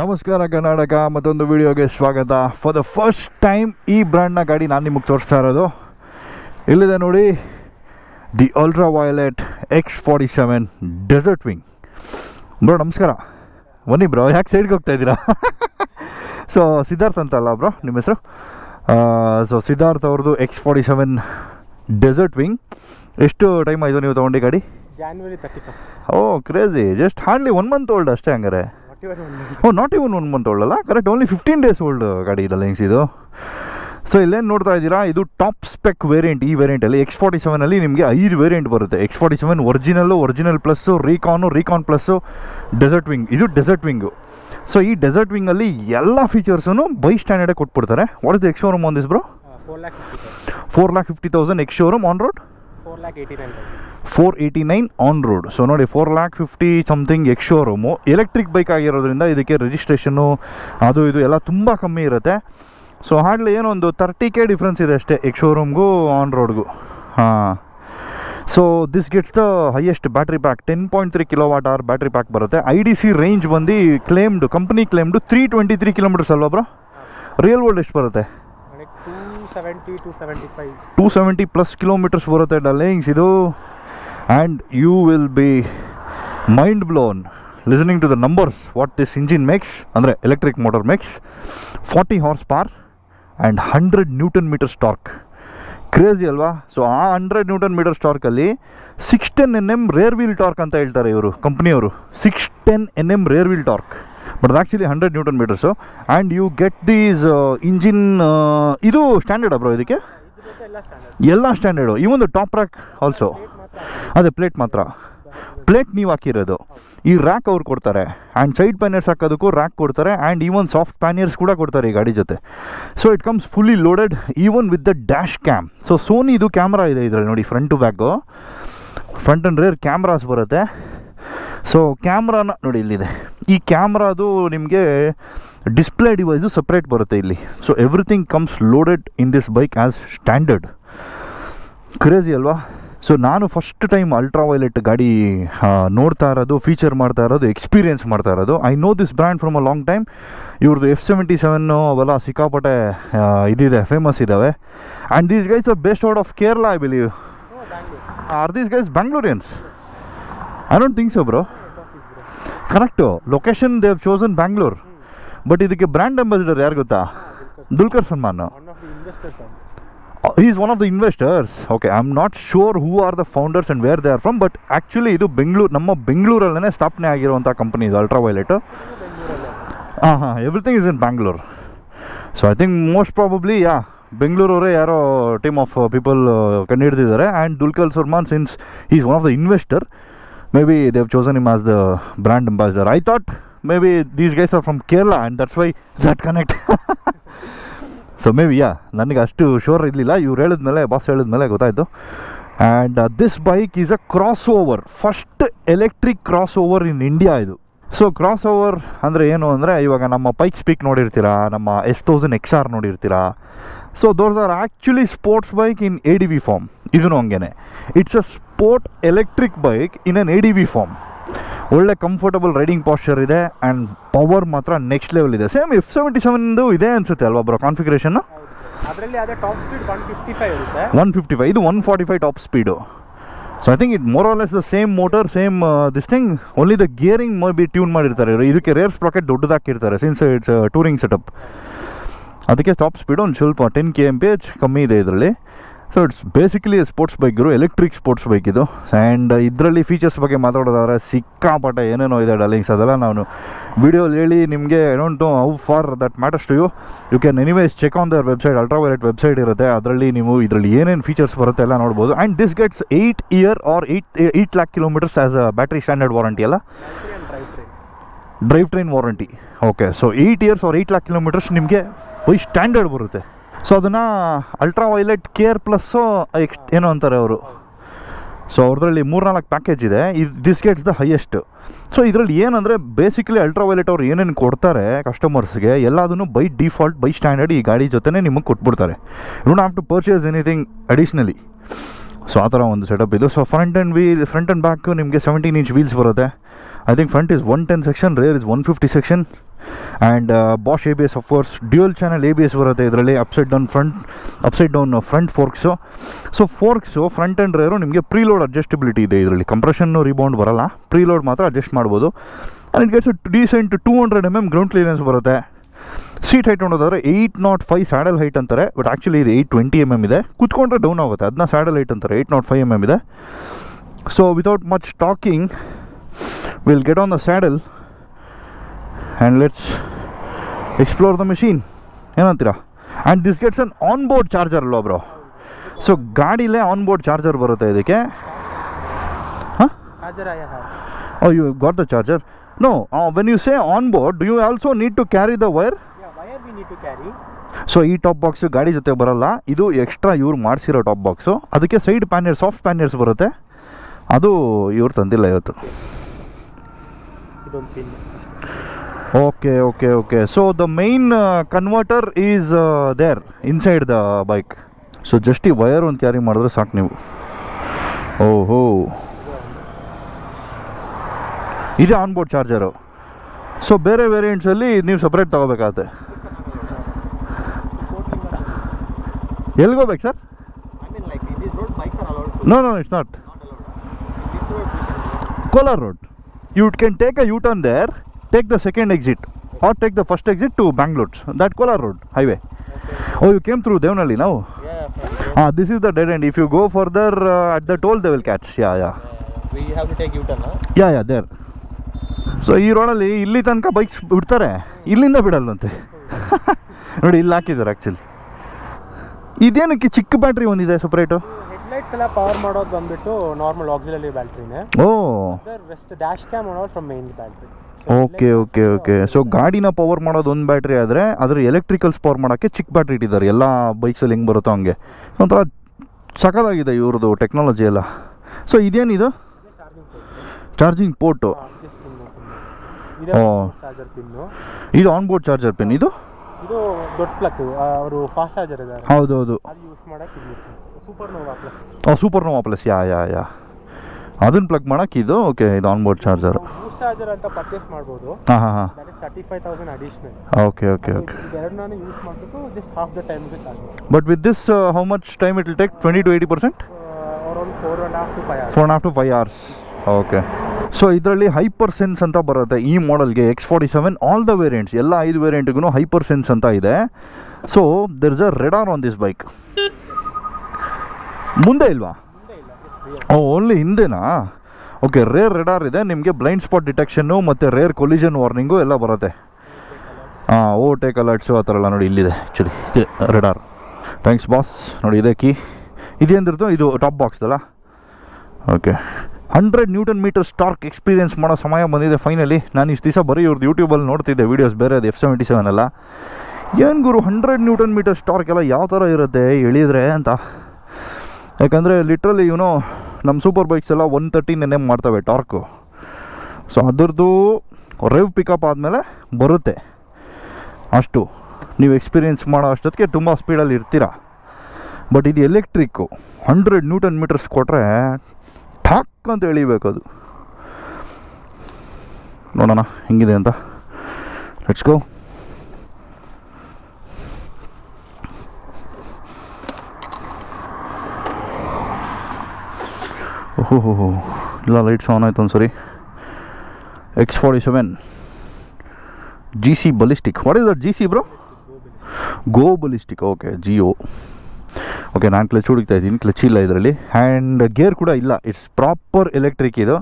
ನಮಸ್ಕಾರ ಕರ್ನಾಟಕ, ಮತ್ತೊಂದು ವಿಡಿಯೋಗೆ ಸ್ವಾಗತ. ಫಾರ್ ದ ಫಸ್ಟ್ ಟೈಮ್ ಈ ಬ್ರ್ಯಾಂಡ್ನ ಗಾಡಿ ನಾನು ನಿಮಗೆ ತೋರಿಸ್ತಾ ಇರೋದು. ಇಲ್ಲಿದೆ ನೋಡಿ, the ultra violet X47 desert wing. Bro ನಮಸ್ಕಾರ. ಬನ್ನಿ ಬ್ರೋ, ಯಾಕೆ ಸೈಡ್ಗೆ ಹೋಗ್ತಾ ಇದ್ದೀರಾ? ಸೊ ಸಿದ್ಧಾರ್ಥ್ ಅಂತಲ್ಲ ಬ್ರೋ ನಿಮ್ಮ ಹೆಸರು? ಸೊ ಸಿದ್ಧಾರ್ಥ್ ಅವ್ರದ್ದು X47 ಡೆಸರ್ಟ್ ವಿಂಗ್. ಎಷ್ಟು ಟೈಮ್ ಆಯಿತು ನೀವು ತೊಗೊಂಡು ಗಾಡಿ? January 31st. ಓ crazy, just hardly 1 month old ಅಷ್ಟೇ ಹಂಗಾರೆ. ನಾಟ್ ಇವನ್ 1 month ಓಲ್ಡ್ ಅಲ್ಲ, ಕರೆಕ್ಟ್ ಓನ್ಲಿ 15 days ಓಲ್ಡ್ ಗಾಡಿ ಇದಲ್ಲ ಹಿಂಗ್ಸ್ ಇದು. ಸೊ ಇಲ್ಲೇನು ನೋಡ್ತಾ ಇದ್ದೀರಾ, ಇದು ಟಾಪ್ ಸ್ಪೆಕ್ ವೇರಿಯಂಟ್. ಈ ವೇರಿಯಂಟಲ್ಲಿ X47 ನಿಮಗೆ 5 ವೇರಿಯಂಟ್ ಬರುತ್ತೆ. X47 original plus, recon plus, desert wing. ಇದು ಡೆಸರ್ಟ್ ವಿಂಗು. ಸೊ ಈ ಡೆಸರ್ಟ್ ವಿಂಗಲ್ಲಿ ಎಲ್ಲ ಫೀಚರ್ಸೂ ಬೈ ಸ್ಟ್ಯಾಂಡರ್ಡೇ ಕೊಟ್ಬಿಡ್ತಾರೆ. What is the ex showroom on this bro? 4,50,000 ಎಕ್ಸ್ showroom. On road 489 on road. So ನೋಡಿ, 4,50,000 something ex showroom. Electric bike ಆಗಿರೋದ್ರಿಂದ ಇದಕ್ಕೆ ರಿಜಿಸ್ಟ್ರೇಷನ್ನು ಅದು ಇದು ಎಲ್ಲ ತುಂಬ ಕಮ್ಮಿ ಇರುತ್ತೆ. ಸೊ ಹಾರ್ಡ್ಲಿ ಏನೋ ಒಂದು 30K ಡಿಫ್ರೆನ್ಸ್ ಇದೆ ಅಷ್ಟೇ ಎಕ್ಸ್ ಶೋರೂಮ್ಗೂ ಆನ್ ರೋಡ್ಗೂ. ಹಾಂ. So this gets the highest battery pack. 10.3 kWh battery pack ಬರುತ್ತೆ. IDC ರೇಂಜ್ ಬಂದು ಕಂಪ್ನಿ ಕ್ಲೇಮ್ಡು 323 ಕಿಲೋಮೀಟರ್ಸ್ ಅಲ್ವಾ ಬ್ರೋ? ರಿಯಲ್ ವರ್ಲ್ಡ್ ಎಷ್ಟು ಬರುತ್ತೆ? 270 ಪ್ಲಸ್ ಕಿಲೋಮೀಟರ್ಸ್ ಬರುತ್ತೆ ಡಲ್ಲಿಂಗ್ಸ್ ಇದು. And you will be mind blown listening to the numbers what this engine makes. ಅಂದರೆ electric motor makes 40 horse power and 100 newton metres torque. Crazy ಅಲ್ವಾ? So ಆ 100 newton metres ಟಾರ್ಕಲ್ಲಿ 610 Nm rear wheel torque ಅಂತ ಹೇಳ್ತಾರೆ ಇವರು ಕಂಪ್ನಿಯವರು. 610 Nm rear wheel torque, but ಅದು actually 100 newton metres. And you get these engine. ಇದು ಸ್ಟ್ಯಾಂಡರ್ಡ್ ಬ್ರೋ? ಇದಕ್ಕೆ ಎಲ್ಲ standard, even top rack also. ಅದೇ ಪ್ಲೇಟ್ ಮಾತ್ರ, ಪ್ಲೇಟ್ ನೀವು ಹಾಕಿರೋದು. ಈ ರ್ಯಾಕ್ ಅವ್ರು ಕೊಡ್ತಾರೆ. ಆ್ಯಂಡ್ ಸೈಡ್ ಪ್ಯಾನಿಯರ್ಸ್ ಹಾಕೋದಕ್ಕೂ ರ್ಯಾಕ್ ಕೊಡ್ತಾರೆ. ಆ್ಯಂಡ್ ಈವನ್ ಸಾಫ್ಟ್ ಪ್ಯಾನಿಯರ್ಸ್ ಕೂಡ ಕೊಡ್ತಾರೆ ಈ ಗಾಡಿ ಜೊತೆ. So it comes fully loaded even with the dash cam. So ಸೋನಿದು camera ಇದೆ ಇದರಲ್ಲಿ ನೋಡಿ, front to back, front and rear cameras ಬರುತ್ತೆ. ಸೊ ಕ್ಯಾಮ್ರಾನ ನೋಡಿ ಇಲ್ಲಿದೆ. ಈ ಕ್ಯಾಮ್ರಾದು ನಿಮಗೆ ಡಿಸ್ಪ್ಲೇ ಡಿವೈಸು ಸಪ್ರೇಟ್ ಬರುತ್ತೆ ಇಲ್ಲಿ. So everything comes loaded in this bike as standard. Crazy ಅಲ್ವಾ? ಸೊ ನಾನು ಫಸ್ಟ್ ಟೈಮ್ ಅಲ್ಟ್ರಾ ವೈಲೆಟ್ ಗಾಡಿ ನೋಡ್ತಾ ಇರೋದು, ಫೀಚರ್ ಮಾಡ್ತಾ ಇರೋದು, ಎಕ್ಸ್ಪೀರಿಯೆನ್ಸ್ ಮಾಡ್ತಾ ಇರೋದು. I know this brand from a long time. ಇವ್ರದ್ದು F77 ಅವೆಲ್ಲ ಸಿಕ್ಕಾಪಟ್ಟೆ ಇದಿದೆ, ಫೇಮಸ್ ಇದ್ದಾವೆ. And these guys are based out of Kerala I believe. Are these guys Bangaloreans? I don't think so bro. Correct, location they have chosen Bangalore. But ಇದಕ್ಕೆ brand ambassador ಯಾರು ಗೊತ್ತಾ? Dulquer Salman. He is one of the investors. Okay, I'm not sure who are the founders and where they are from, but actually ಇದು ನಮ್ಮ ಬೆಂಗಳೂರಲ್ಲೇ ಸ್ಥಾಪನೆ ಆಗಿರುವಂಥ company ಇದು Ultraviolette. Everything is in Bangalore. So I think most probably ಬೆಂಗಳೂರವರೇ ಯಾರೋ team of people ಕಂಡು ಹಿಡಿದಿದ್ದಾರೆ. And Dulquer Salmaan, since he is one of the investor, maybe they have chosen him as the brand ambassador. I thought maybe these guys are from Kerala and that's why that connect. So maybe ನನಗೆ ಅಷ್ಟು sure ಇರಲಿಲ್ಲ. ಇವ್ರು ಹೇಳಿದ್ಮೇಲೆ, boss ಹೇಳಿದ್ಮೇಲೆ ಗೊತ್ತಾಯಿತು. And this bike is a cross over, first electric cross over in India ಇದು. So cross over ಅಂದರೆ ಏನು ಅಂದರೆ, ಇವಾಗ ನಮ್ಮ ಪೈಕ್ ಸ್ಪೀಕ್ ನೋಡಿರ್ತೀರಾ, ನಮ್ಮ S1000 XR ನೋಡಿರ್ತೀರಾ. So those are actually sports bike in ADV form. ಇದೂ ಹಂಗೇನೆ, it's a sport electric bike in an ADV form. ಒಳ್ಳೆ ಕಂಫರ್ಟಬಲ್ ರೈಡಿಂಗ್ ಪಾಶ್ಚರ್ ಇದೆ. ಆ್ಯಂಡ್ ಪವರ್ ಮಾತ್ರ ನೆಕ್ಸ್ಟ್ ಲೆವೆಲ್ ಇದೆ. ಸೇಮ್ F77 ಇದೆ ಅನಿಸುತ್ತೆ ಅಲ್ವಾ ಬ್ರೋ ಕಾನ್ಫಿಗರೇಷನ್ನು? ಅದರಲ್ಲಿ ಅದೇ ಟಾಪ್ ಸ್ಪೀಡ್ 155 ಇರುತ್ತೆ. 155, ಇದು 145 top speed. So I think it more or less the same motor, same this thing. Only the gearing may be tune ಮಾಡಿರ್ತಾರೆ. ಇದಕ್ಕೆ ರೇರ್ ಸ್ಪ್ರಾಕೆಟ್ ದೊಡ್ಡದಾಕಿರ್ತಾರೆ ಸಿನ್ಸ್ ಇಟ್ಸ್ ಟೂರಿಂಗ್ ಸೆಟಪ್. ಅದಕ್ಕೆ top speed ಒಂದು ಸ್ವಲ್ಪ 10 kmph ಕಮ್ಮಿ ಇದೆ ಇದರಲ್ಲಿ. So it's basically sports bike ಇರು, ಎಲೆಕ್ಟ್ರಿಕ್ ಸ್ಪೋರ್ಟ್ಸ್ ಬೈಕ್ ಇದು. ಆ್ಯಂಡ್ ಇದರಲ್ಲಿ ಫೀಚರ್ಸ್ ಬಗ್ಗೆ ಮಾತಾಡೋದಾದ್ರೆ ಸಿಕ್ಕಾಪಟ್ಟೆ ಏನೇನೋ ಇದೆ ಡಾರ್ಲಿಂಗ್ಸ್. ಅದೆಲ್ಲ ನಾನು ವೀಡಿಯೋಲಿ ಹೇಳಿ ನಿಮಗೆ I don't know how far that matters to you. You can anyways check on their website. Ultraviolette website ಇರುತ್ತೆ, ಅದರಲ್ಲಿ ನೀವು ಇದರಲ್ಲಿ ಏನೇನು ಫೀಚರ್ಸ್ ಬರುತ್ತೆ ಎಲ್ಲ ನೋಡ್ಬೋದು. And this gets 8 year or 8 lakh kilometers as a battery standard warranty ಅಲ್ಲ, drive train warranty. Okay, so 8 years or 8 lakh kilometers ನಿಮಗೆ ಬೈ ಸ್ಟ್ಯಾಂಡರ್ಡ್ ಬರುತ್ತೆ. ಸೊ ಅದನ್ನು ಅಲ್ಟ್ರಾ ವೈಲೆಟ್ ಕೇರ್ ಪ್ಲಸ್ಸು ಏನೋ ಅಂತಾರೆ ಅವರು. ಸೊ ಅವ್ರದ್ರಲ್ಲಿ 3-4 ಪ್ಯಾಕೇಜ್ ಇದೆ. This gets the highest. So ಇದರಲ್ಲಿ ಏನಂದರೆ ಬೇಸಿಕಲಿ ಅಲ್ಟ್ರಾ ವೈಲೆಟ್ ಅವ್ರು ಏನೇನು ಕೊಡ್ತಾರೆ ಕಸ್ಟಮರ್ಸ್ಗೆ ಎಲ್ಲದನ್ನು ಬೈ ಡಿಫಾಲ್ಟ್, ಬೈ ಸ್ಟ್ಯಾಂಡರ್ಡ್ ಈ ಗಾಡಿ ಜೊತೆನೇ ನಿಮಗೆ ಕೊಟ್ಬಿಡ್ತಾರೆ. You don't have to purchase anything additionally. So ಆ ಥರ ಒಂದು ಸೆಟಪ್ ಇದು. ಸೊ ಫ್ರಂಟ್ ಆ್ಯಂಡ್ ಬ್ಯಾಕ್ ನಿಮಗೆ 17 inch ವೀಲ್ಸ್ ಬರುತ್ತೆ. I think front is 110 section, rear is 150 section. And Bosch ABS, of course, dual channel ABS ಬರುತ್ತೆ ಇದರಲ್ಲಿ. Upside down front forks. So forks front and rear ನಿಮಗೆ preload adjustability ಇದೆ ಇದರಲ್ಲಿ. ಕಂಪ್ರೆಷನ್ನು rebound ಬರಲ್ಲ, ಪ್ರೀಲೋಡ್ ಮಾತ್ರ adjust ಮಾಡ್ಬೋದು. And it gets decent 200 mm ground clearance ಬರುತ್ತೆ. Seat height ನೋಡೋದಾದ್ರೆ 805 ಸ್ಯಾಡಲ್ ಹೈಟ್ ಅಂತಾರೆ, ಬಟ್ ಆ್ಯಕ್ಚುಲಿ ಇದು 820 mm ಇದೆ. ಕೂತ್ಕೊಂಡ್ರೆ ಡೌನ್ ಆಗುತ್ತೆ, ಅದನ್ನ ಸ್ಯಾಡಲ್ ಹೈಟ್ ಅಂತಾರೆ. 805 mm ಇದೆ. So without much talking will get on the saddle and let's explore the machine. ಏನಂತೀರಾ? And this gets an on board charger ಅಲ್ವಾ ಬ್ರೋ? ಸೊ ಗಾಡಿಲೇ ಆನ್ ಬೋರ್ಡ್ ಚಾರ್ಜರ್ ಬರುತ್ತೆ ಇದಕ್ಕೆ. ಹಾಂ, oh you got the charger. No, when you say on board, do you also need to carry the wire? Yeah, wire we need to carry. So ಈ top box ಗಾಡಿ ಜೊತೆ ಬರಲ್ಲ, ಇದು extra ಇವ್ರು ಮಾಡಿಸಿರೋ ಟಾಪ್ ಬಾಕ್ಸು. ಅದಕ್ಕೆ side pannier, soft panniers ಬರುತ್ತೆ, ಅದು ಇವ್ರು ತಂದಿಲ್ಲ ಇವತ್ತು. ಇದೊಂದು pin. Okay okay okay. So the main converter is there inside the bike. So just ಈ ವಯರ್ ಒಂದು ಕ್ಯಾರಿ ಮಾಡಿದ್ರೆ ಸಾಕು ನೀವು. ಓಹೋ, ಇದೇ ಆನ್ ಬೋರ್ಡ್ ಚಾರ್ಜರು. ಸೊ ಬೇರೆ ವೇರಿಯಂಟ್ಸಲ್ಲಿ ನೀವು ಸಪ್ರೇಟ್ ತೊಗೋಬೇಕಾಗತ್ತೆ. ಎಲ್ಲಿಗೋಗ್ಬೇಕು sir? No it's not Kolar road. You can take a U turn there, take the second exit or take the first exit to Bangalore's. That Kolar road highway. Oh you came through Devanahalli ನಾವು? This is the dead end. If you go further at the toll they will catch. Yeah there. So ಈ ರೋಡಲ್ಲಿ ಇಲ್ಲಿ ತನಕ bikes ಬಿಡ್ತಾರೆ, ಇಲ್ಲಿಂದ ಬಿಡಲ್ವಂತೆ. ನೋಡಿ ಇಲ್ಲಿ ಹಾಕಿದ್ದಾರೆ ಆ್ಯಕ್ಚುಲಿ. ಇದೇನಕ್ಕೆ ಚಿಕ್ಕ ಬ್ಯಾಟ್ರಿ ಒಂದಿದೆ ಸಪ್ರೇಟು? ಹೆಡ್ಲೈಟ್ಸ್ ಎಲ್ಲ ಪವರ್ ಮಾಡೋದು ಬಂದ್ಬಿಟ್ಟು ನಾರ್ಮಲ್ ಆಕ್ಸಿಲರಿ ಬ್ಯಾಟ್ರಿನೇ. ಓ, ವೆಸ್ಟ್ ಡ್ಯಾಶ್ ಕ್ಯಾಮ್ ಮಾಡೋದು from main battery. Okay okay okay. So ಗಾಡಿನ ಪವರ್ ಮಾಡೋದು ಒಂದು ಬ್ಯಾಟ್ರಿ ಆದರೆ ಅದ್ರ ಎಲೆಕ್ಟ್ರಿಕಲ್ಸ್ ಪವರ್ ಮಾಡೋಕ್ಕೆ ಚಿಕ್ಕ ಬ್ಯಾಟ್ರಿ ಇಟ್ಟಿದ್ದಾರೆ. ಎಲ್ಲ ಬೈಕ್ಸಲ್ಲಿ ಹೆಂಗೆ ಬರುತ್ತೋ ಹಂಗೆ ಒಂಥರ ಸಖತ್ತಾಗಿದೆ ಇವ್ರದ್ದು ಟೆಕ್ನಾಲಜಿ ಎಲ್ಲ. ಸೊ ಇದೇನಿದು? Charging port. Charger pin. ಇದು ಆನ್ ಬೋರ್ಡ್ ಚಾರ್ಜರ್ ಪಿನ್. ಇದು ದೊಡ್ಡ ಪ್ಲಗ್. ಅವರು ಫಾಸ್ಟ್ ಚಾರ್ಜರ್ ಇದ್ದಾರೆ. ಹೌದು ಅದು ಯೂಸ್ ಮಾಡಕ್ಕೆ Supernova plus. Supernova plus. Yeah ಅದನ್ನ ಪ್ಲಗ್ ಮಾಡಕ್ಕೆ ಇದು. ಓಕೆ, ಇದು on board charger. Boost charger ಅಂತ ಪರ್ಚೇಸ್ ಮಾಡ್ಬೋದು. ಹಾಂ. That is 35,000 additional. Okay okay okay. ಎರಡನ್ನ ಯೂಸ್ ಮಾಡ್ಬಿಟ್ಟು ಜಸ್ಟ್ ಹಾಫ್ ದ ಟೈಮ್ಗೆ charge. But with this how much time it will take? 20 to 80%? Around 4.5 to 5 hours. 4.5 to 5 hours. Okay. So ಇದರಲ್ಲಿ hyper sense ಅಂತ ಬರುತ್ತೆ ಈ ಮಾಡೆಲ್ಗೆ. X47 all the variants, ಎಲ್ಲ 5 ವೇರಿಯಂಟ್ಗೂ hyper sense ಅಂತ ಇದೆ. So there is a radar on this bike. ಮುಂದೆ ಇಲ್ವಾ? Only ಹಿಂದೆನಾ? ಓಕೆ. ರೇರ್ ರೆಡಾರ್ ಇದೆ ನಿಮಗೆ. ಬ್ಲೈಂಡ್ ಸ್ಪಾಟ್ ಡಿಟೆಕ್ಷನ್ನು ಮತ್ತು ರೇರ್ ಕೊಲಿಷನ್ ವಾರ್ನಿಂಗು ಎಲ್ಲ ಬರುತ್ತೆ. ಓವರ್ಟೇಕ್ ಅಲರ್ಟ್ಸು ಆ ಥರ ಎಲ್ಲ ನೋಡಿ ಇಲ್ಲಿದೆ ಆ್ಯಕ್ಚುಲಿ. ಇದೆ ರೆಡಾರ್. Thanks boss. ನೋಡಿ ಇದೆ ಕೀ. ಇದೇಂದ್ರದ್ದು ಇದು ಟಾಪ್ ಬಾಕ್ಸ್ದಲ್ಲ. ಓಕೆ. 100 Nm ಟಾರ್ಕ್ ಎಕ್ಸ್ಪೀರಿಯೆನ್ಸ್ ಮಾಡೋ ಸಮಯ ಬಂದಿದೆ ಫೈನಲಿ. ನಾನು ಇಷ್ಟು ದಿವಸ ಬರೀ ಇವ್ರದ್ದು ಯೂಟ್ಯೂಬಲ್ಲಿ ನೋಡ್ತಿದ್ದೆ ವೀಡಿಯೋಸ್, ಬೇರೆ ಅದು F77 ಎಲ್ಲ. ಏನು ಗುರು 100 Nm ಟಾರ್ಕ್ ಎಲ್ಲ ಯಾವ ಥರ ಇರುತ್ತೆ ಎಳಿದ್ರೆ ಅಂತ. ಯಾಕಂದರೆ ಲಿಟ್ರಲಿ ಇವನು ನಮ್ಮ ಸೂಪರ್ ಬೈಕ್ಸ್ ಎಲ್ಲ 113 Nm ಮಾಡ್ತವೆ ಟಾರ್ಕು. ಸೊ ಅದರದ್ದು ರೇವ್ ಪಿಕಪ್ ಆದಮೇಲೆ ಬರುತ್ತೆ ಅಷ್ಟು. ನೀವು ಎಕ್ಸ್ಪೀರಿಯೆನ್ಸ್ ಮಾಡೋ ಅಷ್ಟೊತ್ತಿಗೆ ತುಂಬ ಸ್ಪೀಡಲ್ಲಿ ಇರ್ತೀರ. ಬಟ್ ಇದು ಎಲೆಕ್ಟ್ರಿಕ್ಕು. 100 Nm ಕೊಟ್ಟರೆ ಠಾಕ್ ಅಂತ ಎಳಿಬೇಕು ಅದು. ನೋಡೋಣ ಹೆಂಗಿದೆ ಅಂತ. Let's go. ಓಹೋ ಇಲ್ಲ, ಲೈಟ್ಸ್ ಆನ್ ಆಯ್ತು ಒಂದು ಸರಿ. X47 GC ballistic. What is that GC bro? Go ballistic. Okay, GO. Okay, ನಾನು ಕ್ಲಚ್ ಹುಡುಕ್ತಾ ಇದ್ದೀನಿ. ಕ್ಲಚ್ ಇಲ್ಲ ಇದರಲ್ಲಿ. ಆ್ಯಂಡ್ ಗೇರ್ ಕೂಡ ಇಲ್ಲ. ಇಟ್ಸ್ ಪ್ರಾಪರ್ ಎಲೆಕ್ಟ್ರಿಕ್ ಇದು.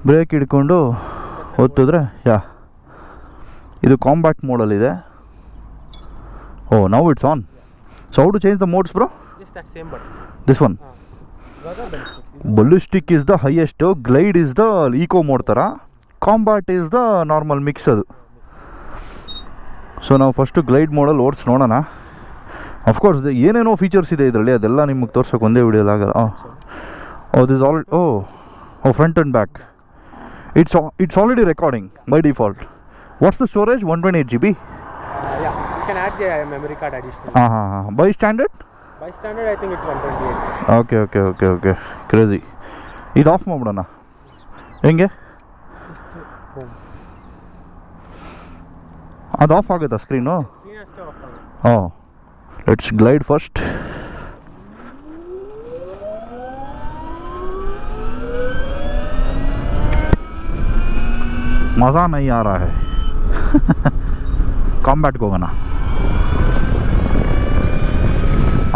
ಬ್ರೇಕ್ ಹಿಡ್ಕೊಂಡು ಒತ್ತಿದ್ರೆ ಇದು ಕಾಂಬ್ಯಾಕ್ಟ್ ಮೋಡಲ್ಲಿದೆ. Oh, now it's on. So how to change the modes bro? This one. Ballistic is the highest, glide is the eco mode ಥರ, combat is the normal mix ಅದು. So ನಾವು first glide ಮೋಡಲ್ಲಿ ಓಡಿಸಿ ನೋಡೋಣ. Of course ಏನೇನೋ features ಇದೆ ಇದರಲ್ಲಿ, ಅದೆಲ್ಲ ನಿಮಗೆ ತೋರ್ಸೋಕೆ ಒಂದೇ ವಿಡಿಯೋಲಿ ಆಗಲ್ಲ. This all front and back. It's already recording by default. What's the storage? 128 GB. You can add the memory card additional. ಹಾಂ. By standard? By standard I think it's 128. Okay. Crazy. ಇದು of ಮಾಡ್ಬಿಡೋಣ. ಹೆಂಗೆ ಇಷ್ಟು home ಅದು of ಆಗುತ್ತಾ screen? Screen ಅಷ್ಟೇ of ಆಗುತ್ತೆ. ಹಾಂ, let's glide first. मज़ा नहीं आ रहा है. कॉम्बैट को होना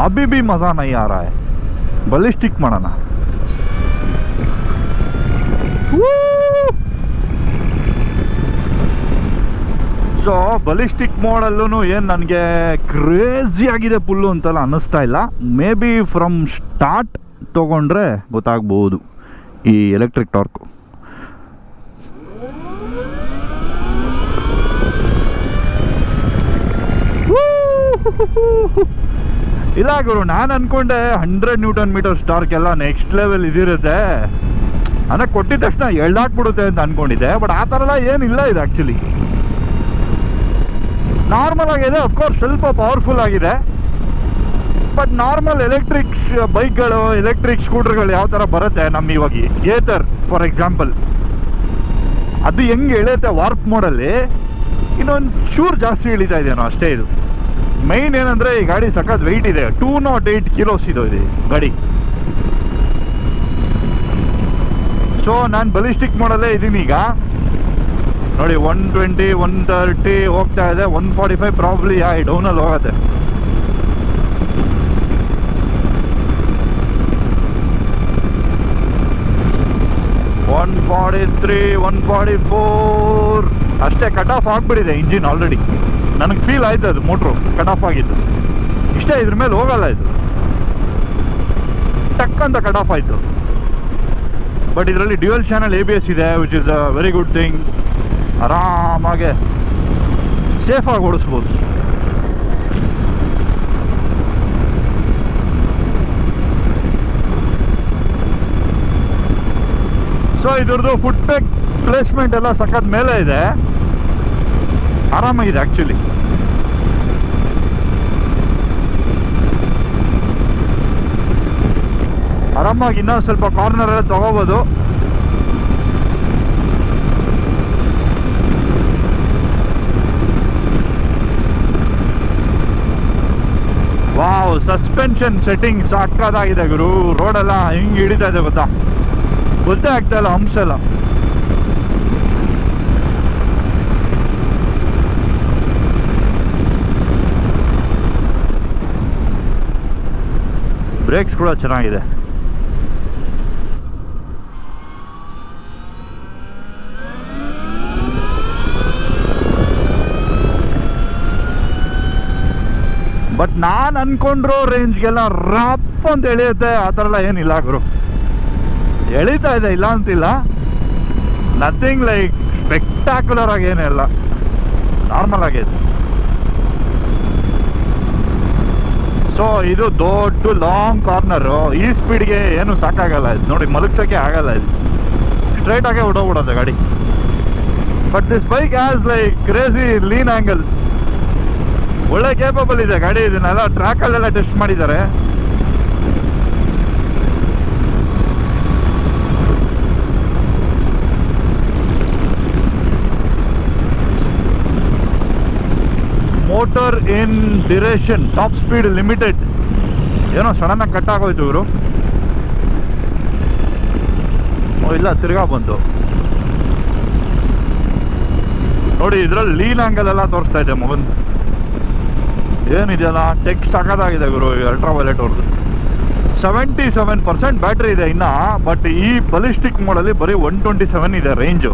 अभी भी मज़ा नहीं आ रहा है. बलिस्टिक ಮಾಡೋಣ. ಸೊ ಬಲಿಸ್ಟಿಕ್ ಮೋಡಲ್ಲೂ ಏನು ನನಗೆ ಕ್ರೇಜಿ ಆಗಿದೆ ಫುಲ್ಲು ಅಂತೆಲ್ಲ ಅನ್ನಿಸ್ತಾ ಇಲ್ಲ. ಮೇ ಬಿ ಫ್ರಮ್ ಸ್ಟಾರ್ಟ್ ತೊಗೊಂಡ್ರೆ ಗೊತ್ತಾಗ್ಬೋದು ಈ ಎಲೆಕ್ಟ್ರಿಕ್ ಟಾರ್ಕು. ಇಲ್ಲ ಗುರು, ನಾನು ಅಂದ್ಕೊಂಡೆ 100 ನ್ಯೂಟನ್ ಮೀಟರ್ ಟಾರ್ಕ್ ಎಲ್ಲ ನೆಕ್ಸ್ಟ್ ಲೆವೆಲ್ ಇದಿರುತ್ತೆ, ಅಂದರೆ ಕೊಟ್ಟಿದ ತಕ್ಷಣ ಎಳ್ದಾಕ್ಬಿಡುತ್ತೆ ಅಂತ ಅಂದ್ಕೊಂಡಿದ್ದೆ. ಬಟ್ ಆ ಥರ ಎಲ್ಲ ಏನಿಲ್ಲ ಇದು. ಆ್ಯಕ್ಚುಲಿ ನಾರ್ಮಲ್ ಆಗಿದೆ. ಅಫ್ಕೋರ್ಸ್ ಸ್ವಲ್ಪ ಪವರ್ಫುಲ್ ಆಗಿದೆ. ಬಟ್ ನಾರ್ಮಲ್ ಎಲೆಕ್ಟ್ರಿಕ್ಸ್ ಬೈಕ್ಗಳು, ಎಲೆಕ್ಟ್ರಿಕ್ ಸ್ಕೂಟರ್ಗಳು ಯಾವ ಥರ ಬರುತ್ತೆ ನಮ್ಮ ಇವಾಗ ಏತರ್ ಫಾರ್ ಎಕ್ಸಾಂಪಲ್, ಅದು ಹೆಂಗೆ ಎಳೆಯುತ್ತೆ ವಾರ್ಪ್ ಮೋಡಲ್ಲಿ, ಇನ್ನೊಂದು ಚೂರು ಜಾಸ್ತಿ ಇಳಿತಾ ಇದೆಯೋ ಅಷ್ಟೇ. ಇದು ಮೈನ್ ಏನಂದರೆ ಈ ಗಾಡಿ ಸಖತ್ ವೆಯ್ಟ್ ಇದೆ. 208 ಕಿಲೋಸ್ ಇದು ಗಾಡಿ. ಸೊ ನಾನು ಬಲಿಸ್ಟಿಕ್ ಮೋಡಲ್ಲೇ ಇದ್ದೀನಿ ಈಗ. ನೋಡಿ 120, 130 ಹೋಗ್ತಾ ಇದೆ. 145 ಪ್ರಾಬ್ಲಿ ಡೌನಲ್ಲಿ ಹೋಗುತ್ತೆ. $143, $144 ಅಷ್ಟೇ ಕಟ್ ಆಫ್ ಆಗಿಬಿಟ್ಟಿದೆ ಇಂಜಿನ್ ಆಲ್ರೆಡಿ. ನನಗೆ ಫೀಲ್ ಆಯ್ತು ಅದು ಮೋಟ್ರು ಕಟ್ ಆಫ್ ಆಗಿದ್ದು. ಇಷ್ಟೇ, ಇದ್ರ ಮೇಲೆ ಹೋಗಲ್ಲ ಇದು. ಟಕ್ ಅಂತ ಕಟ್ ಆಫ್ ಆಯಿತು. ಬಟ್ ಇದರಲ್ಲಿ ಡ್ಯುಯಲ್ ಚಾನಲ್ ABS ಇದೆ, which is a very good thing. ಆರಾಮಾಗೆ ಸೇಫಾಗಿ ಓಡಿಸ್ಬೋದು. ಸೊ ಇದ್ರದ್ದು ಫುಟ್ ಬ್ರೇಕ್ ಪ್ಲೇಸ್ಮೆಂಟ್ ಎಲ್ಲ ಸಖತ್ ಮೇಲೆ ಇದೆ, ಆರಾಮಾಗಿದೆ ಆ್ಯಕ್ಚುಲಿ. ಆರಾಮಾಗಿ ಇನ್ನೊಂದು ಸ್ವಲ್ಪ ಕಾರ್ನರ್ ಎಲ್ಲ ತಗೋಬೋದು. ವಾವ್, ಸಸ್ಪೆನ್ಷನ್ ಸೆಟ್ಟಿಂಗ್ ಸಾಕಾಗಿದೆ ಗುರು. ರೋಡೆಲ್ಲ ಹಿಂಗೆ ಹಿಡಿತಾ ಇದೆ ಗೊತ್ತೇ ಆಗ್ತಾ ಇಲ್ಲ ಹಂಪ್ಸ್ ಎಲ್ಲ. ಬ್ರೇಕ್ಸ್ ಕೂಡ ಚೆನ್ನಾಗಿದೆ. ಬಟ್ ನಾನು ಅನ್ಕೊಂಡ್ರೋ ರೇಂಜ್ಗೆಲ್ಲ ರಪ್ ಅಂತ ಎಳೆಯುತ್ತೆ, ಆ ಥರ ಎಲ್ಲ ಏನಿಲ್ಲ ಗುರು. ಎಳೀತಾ ಇದೆ, ಇಲ್ಲ ಅಂತಿಲ್ಲ. ನಥಿಂಗ್ ಲೈಕ್ ಸ್ಪೆಕ್ಟಾಕ್ಯುಲರ್ ಆಗಿ ಏನಿಲ್ಲ, ನಾರ್ಮಲ್ ಆಗಿದೆ. ಸೊ ಇದು ದೊಡ್ಡ ಲಾಂಗ್ ಕಾರ್ನರು. ಈ ಸ್ಪೀಡ್ಗೆ ಏನು ಸಾಕಾಗಲ್ಲ ಇದು. ನೋಡಿ ಮಲಗ್ಸೋಕ್ಕೆ ಆಗಲ್ಲ ಇದು, ಸ್ಟ್ರೈಟಾಗೆ ಹೊಡೋಗ್ಬಿಡೋದು ಗಾಡಿ. But this bike has like crazy lean angle. ಒಳ್ಳೆ ಕೇಪಬಲ್ ಇದೆ ಗಾಡಿ. ಇದನ್ನೆಲ್ಲ ಟ್ರ್ಯಾಕಲ್ಲೆಲ್ಲ ಟೆಸ್ಟ್ ಮಾಡಿದ್ದಾರೆ. Motor in duration top speed limited. ಏನೋ ಸಡನ್ನಾಗಿ ಕಟ್ ಆಗೋಯ್ತು ಇವರು. ಇಲ್ಲ, ತಿರ್ಗಾ ಬಂತು ನೋಡಿ. ಇದರಲ್ಲಿ ಲೀನ್ ಆ್ಯಂಗಲ್ ಎಲ್ಲ ತೋರಿಸ್ತಾ ಇದೆ ಮಗನ್. ಏನಿದೆಯಲ್ಲ ಟೆಕ್ ಸಾಕಾಗಿದೆ ಗುರು. ಅಲ್ಟ್ರಾ ವೈಲೆಟ್ ಅವ್ರದ್ದು 77% ಬ್ಯಾಟ್ರಿ ಇದೆ ಇನ್ನು. ಬಟ್ ಈ ಬಲಿಸ್ಟಿಕ್ ಮೋಡಲ್ಲಿ ಬರೀ 127 ಇದೆ ರೇಂಜು.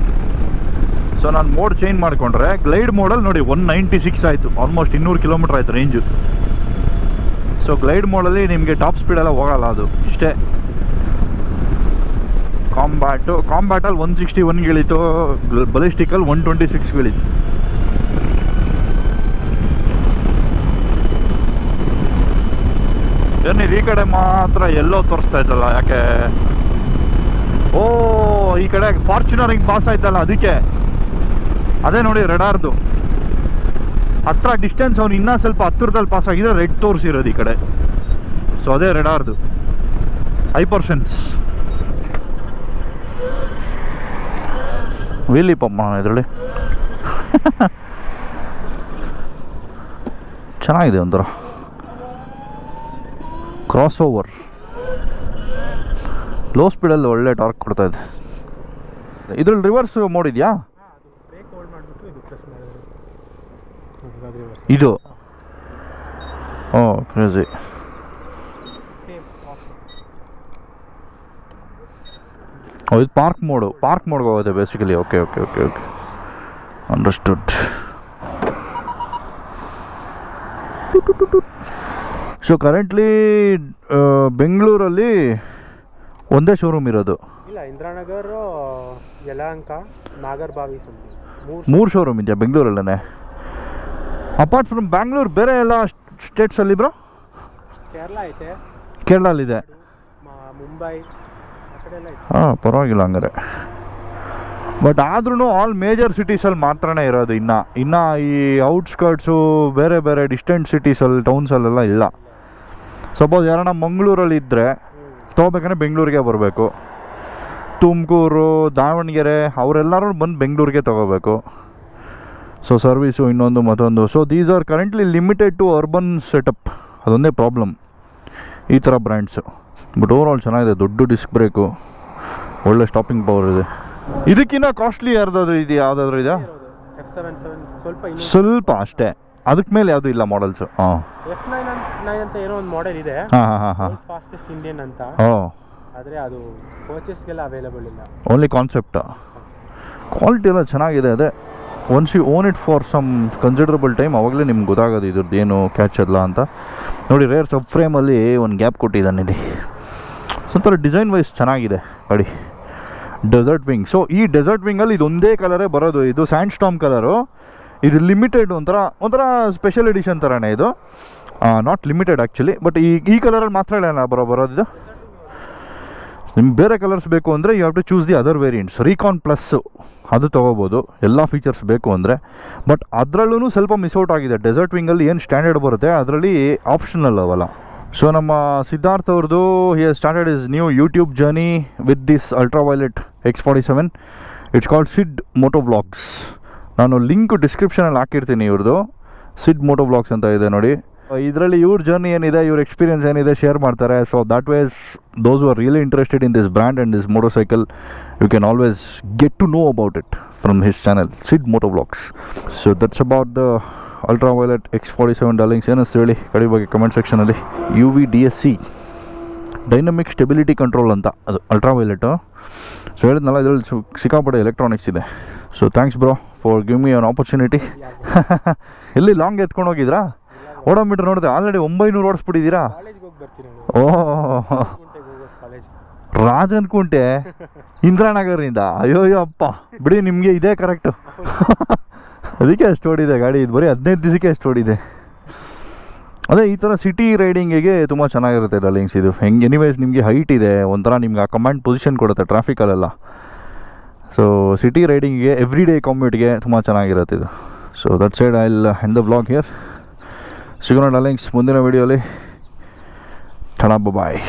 ಸೊ ನಾನು ಮೋಡ್ ಚೇಂಜ್ ಮಾಡಿಕೊಂಡ್ರೆ ಗ್ಲೈಡ್ ಮೋಡಲ್ಲಿ ನೋಡಿ 196 ಆಯಿತು. ಆಲ್ಮೋಸ್ಟ್ 200 ಕಿಲೋಮೀಟ್ರ್ ಆಯಿತು ರೇಂಜು. ಸೊ ಗ್ಲೈಡ್ ಮೋಡಲ್ಲಿ ನಿಮಗೆ ಟಾಪ್ ಸ್ಪೀಡೆಲ್ಲ ಹೋಗಲ್ಲ ಅದು, ಇಷ್ಟೇ. ಕಾಂಬ್ಯಾಟಲ್ಲಿ 161 ಇಳೀತು, ಬಲಿಸ್ಟಿಕಲ್ಲಿ 126 ಇಳೀತು. ಏನಿದೆ ಈ ಕಡೆ ಮಾತ್ರ ಎಲ್ಲೋ ತೋರಿಸ್ತಾ ಇದ್ದಲ್ಲ, ಯಾಕೆ? ಓ, ಈ ಕಡೆ ಫಾರ್ಚುನರ್ ಹಿಂಗೆ ಪಾಸ್ ಆಯ್ತಲ್ಲ, ಅದಕ್ಕೆ. ಅದೇ ನೋಡಿ ರೆಡಾರ್ದು ಹತ್ರ ಡಿಸ್ಟೆನ್ಸ್. ಅವ್ನು ಇನ್ನೂ ಸ್ವಲ್ಪ ಹತ್ತಿರದಲ್ಲಿ ಪಾಸ್ ಆಗಿದ್ರೆ ರೆಡ್ ತೋರಿಸಿರೋದು ಈ ಕಡೆ. ಸೊ ಅದೇ ರೆಡಾರ್ದು ಹೈಪರ್ಸೆನ್ಸ್. ವೀಲಿ ಪಂಪ್ ಮಾಡೋಣ ಇದರಲ್ಲಿ. ಚೆನ್ನಾಗಿದೆ ಒಂಥರ ಕ್ರಾಸ್ ಓವರ್. ಲೋ ಸ್ಪೀಡಲ್ಲಿ ಒಳ್ಳೆ ಟಾರ್ಕ್ ಕೊಡ್ತಾ ಇದೆ. ಇದ್ರಲ್ಲಿ ರಿವರ್ಸ್ ಮೋಡ್ ಇದೆಯಾ? ಬ್ರೇಕ್ ಹೋಲ್ಡ್ ಮಾಡಿಬಿಟ್ಟು ಇದು ಪ್ರೆಸ್ ಮಾಡಿದ್ರೆ ಇದು ಕ್ರೇಜಿ. ಇದು ಪಾರ್ಕ್ ಮೋಡ್ಗೆ ಹೋಗುತ್ತೆ basically. Okay understood. So currently ಬೆಂಗಳೂರಲ್ಲಿ ಒಂದೇ ಶೋರೂಮ್ ಇರೋದು? ಇಲ್ಲ, ಇಂದಿರಾನಗರ್, ಯಲಹಂಕ, ನಾಗರ್ಬಾವಿ ಮೂರು ಶೋರೂಮ್ ಇದೆಯಾ ಬೆಂಗಳೂರಲ್ಲೇ? ಅಪಾರ್ಟ್ ಫ್ರಮ್ ಬ್ಯಾಂಗ್ಳೂರ್ ಬೇರೆ ಎಲ್ಲ ಸ್ಟೇಟ್ಸಲ್ಲಿ ಬ್ರೋ? ಕೇರಳ ಐತೆ, ಕೇರಳಲ್ಲಿದೆ, ಮುಂಬೈ ಆ ಕಡೆ ಎಲ್ಲ ಐತೆ. ಹಾಂ, ಪರವಾಗಿಲ್ಲ ಹಂಗಾರೆ. ಬಟ್ ಆದ್ರೂ ಆಲ್ ಮೇಜರ್ ಸಿಟೀಸಲ್ಲಿ ಮಾತ್ರನೇ ಇರೋದು. ಇನ್ನು ಈ ಔಟ್ಸ್ಕರ್ಟ್ಸು ಬೇರೆ ಬೇರೆ ಡಿಸ್ಟೆಂಟ್ ಸಿಟೀಸಲ್ಲಿ ಟೌನ್ಸಲ್ಲೆಲ್ಲ ಇಲ್ಲ. ಸಪೋಸ್ ಯಾರನ್ನ ಮಂಗಳೂರಲ್ಲಿ ಇದ್ದರೆ ತೊಗೋಬೇಕಂದ್ರೆ ಬೆಂಗಳೂರಿಗೆ ಬರಬೇಕು. ತುಮಕೂರು, ದಾವಣಗೆರೆ ಅವರೆಲ್ಲರೂ ಬಂದು ಬೆಂಗಳೂರಿಗೆ ತೊಗೋಬೇಕು. ಸೊ ಸರ್ವೀಸು ಇನ್ನೊಂದು ಮತ್ತೊಂದು. So these are currently limited to urban setup. ಅದೊಂದೇ ಪ್ರಾಬ್ಲಮ್ ಈ ಥರ ಬ್ರ್ಯಾಂಡ್ಸು. ಬಟ್ ಓವರ್ ಆಲ್ ಚೆನ್ನಾಗಿದೆ. ದೊಡ್ಡ ಡಿಸ್ಕ್ ಬ್ರೇಕು, ಒಳ್ಳೆ ಸ್ಟಾಪಿಂಗ್ ಪವರ್ ಇದೆ. ಇದಕ್ಕಿಂತ ಕಾಸ್ಟ್ಲಿ ಯಾವುದಾದ್ರೂ ಇದೆಯಾ? F77 ಸ್ವಲ್ಪ ಅಷ್ಟೇ, ಅದಕ್ಕೆ ಮೇಲೆ ಯಾವುದೂ ಇಲ್ಲ ಮಾಡಲ್ಸು. ಹಾಂ, F99 ಅಂತ ಏನೋ ಒಂದು ಮಾಡೆಲ್ ಇದೆ, ಹಾಂ ಫಾಸ್ಟೆಸ್ಟ್ ಇಂಡಿಯನ್ ಅಂತ. ಆದರೆ ಅದು ಪರ್ಚೇಸ್ಗೆಲ್ಲ ಅವೈಲೇಬಲ್ ಇಲ್ಲ, ಓನ್ಲಿ ಕಾನ್ಸೆಪ್ಟ್. ಕ್ವಾಲಿಟಿ ಎಲ್ಲ ಚೆನ್ನಾಗಿದೆ. ಅದೇ once you own it for some considerable time ಅವಾಗಲೇ ನಿಮ್ಗೆ ಗೊತ್ತಾಗೋದು ಇದ್ರದ್ದು ಏನು ಕ್ಯಾಚ್ ಅಲ್ಲ ಅಂತ. ನೋಡಿ, ರೇರ್ ಸಬ್ ಫ್ರೇಮಲ್ಲಿ ಒಂದು ಗ್ಯಾಪ್ ಕೊಟ್ಟಿದ್ದಾನೆ ಇಲ್ಲಿ. ಒಂಥರ ಡಿಸೈನ್ ವೈಸ್ ಚೆನ್ನಾಗಿದೆ ಗಾಡಿ. Desert wing. ಸೊ ಈ ಡೆಸರ್ಟ್ ವಿಂಗಲ್ಲಿ ಇದೊಂದೇ ಕಲರೇ ಬರೋದು. ಇದು ಸ್ಯಾಂಡ್ ಸ್ಟಾಮ್ ಕಲರು. ಇದು ಲಿಮಿಟೆಡ್, ಒಂಥರ ಸ್ಪೆಷಲ್ ಎಡಿಷನ್ ಥರನೇ ಇದು. ನಾಟ್ ಲಿಮಿಟೆಡ್ ಆ್ಯಕ್ಚುಲಿ, ಬಟ್ ಈ ಕಲರಲ್ಲಿ ಮಾತ್ರ ಇಲ್ಲ ಬರೋದಿದು. ನಿಮ್ಗೆ ಬೇರೆ ಕಲರ್ಸ್ ಬೇಕು ಅಂದರೆ you have to choose the other variants. Recon plus ಅದು ತೊಗೋಬೋದು, ಎಲ್ಲ ಫೀಚರ್ಸ್ ಬೇಕು ಅಂದರೆ. ಬಟ್ ಅದರಲ್ಲೂ ಸ್ವಲ್ಪ ಮಿಸ್ಔಟ್ ಆಗಿದೆ. ಡೆಸರ್ಟ್ ವಿಂಗಲ್ಲಿ ಏನು ಸ್ಟ್ಯಾಂಡರ್ಡ್ ಬರುತ್ತೆ ಅದರಲ್ಲಿ ಆಪ್ಷನಲ್ ಅವಲ್ಲ. ಸೊ ನಮ್ಮ ಸಿದ್ಧಾರ್ಥ್ ಅವ್ರದ್ದು he has started is new YouTube journey with this ultraviolet X47. It's called Sid moto vlogs. ನಾನು ಲಿಂಕ್ ಡಿಸ್ಕ್ರಿಪ್ಷನಲ್ಲಿ ಹಾಕಿರ್ತೀನಿ ಇವ್ರದ್ದು. ಸಿಡ್ ಮೋಟೋ ವ್ಲಾಗ್ಸ್ ಅಂತ ಇದೆ ನೋಡಿ. ಇದರಲ್ಲಿ ಇವ್ರ ಜರ್ನಿ ಏನಿದೆ, ಇವ್ರ ಎಕ್ಸ್ಪೀರಿಯನ್ಸ್ ಏನಿದೆ ಶೇರ್ ಮಾಡ್ತಾರೆ. So that ways those are really interested in this brand and this motorcycle, you can always get to know about it from his channel Sid moto vlogs. So that's about the Ultraviolette X47 darlings. ಏನಿಸ್ತು ಹೇಳಿ ಕಡೆ ಬಗ್ಗೆ comment ಸೆಕ್ಷನಲ್ಲಿ. UVDSC dynamic stability control ಅಂತ ಅದು ಅಲ್ಟ್ರಾವೈಲೆಟು. So ಹೇಳಿದ್ನಲ್ಲ, ಇದರಲ್ಲಿ ಸಿಕ್ಕಾಪಟ್ಟೆ ಎಲೆಕ್ಟ್ರಾನಿಕ್ಸ್ ಇದೆ. So thanks bro for give me an opportunity. ಎಲ್ಲಿ ಲಾಂಗ್ ಎತ್ಕೊಂಡು ಹೋಗಿದ್ರಾ? ಓಡೋಮೀಟರ್ ನೋಡಿದೆ ಆಲ್ರೆಡಿ 900 ಓಡಿಸ್ಬಿಟ್ಟಿದ್ದೀರಾ? ರಾಜನ್ ಕುಂಟೆ ಇಂದಿರಾನಗರಿಂದ. ಅಯ್ಯೋ ಅಪ್ಪ ಬಿಡಿ, ನಿಮಗೆ ಇದೇ ಕರೆಕ್ಟು. ಅದಕ್ಕೆ ಅಷ್ಟು ಓಡಿದೆ ಗಾಡಿ. ಇದು ಬರೀ 15 ದಿವಸಕ್ಕೆ ಅಷ್ಟು ಓಡಿದೆ. ಅದೇ ಈ ಥರ ಸಿಟಿ ರೈಡಿಂಗಿಗೆ ತುಂಬ ಚೆನ್ನಾಗಿರುತ್ತೆ ಡಾರ್ಲಿಂಗ್ಸ್ ಇದು. ಹೆಂಗೆ ಎನಿವೇಸ್ ನಿಮಗೆ ಹೈಟ್ ಇದೆ, ಒಂಥರ ನಿಮ್ಗೆ ಆ ಕಮಾಂಡ್ ಪೊಸಿಷನ್ ಕೊಡುತ್ತೆ ಟ್ರಾಫಿಕಲ್ಲೆಲ್ಲ. ಸೊ ಸಿಟಿ ರೈಡಿಂಗಿಗೆ, ಎವ್ರಿ ಡೇ ಕಮ್ಯೂಟ್ಗೆ ತುಂಬ ಚೆನ್ನಾಗಿರುತ್ತೆ ಇದು. So that side I will end the vlog here. ಸಿಗೋಣ ಡಾರ್ಲಿಂಗ್ಸ್ ಮುಂದಿನ ವೀಡಿಯೋಲಿ. ಬಾಯ್.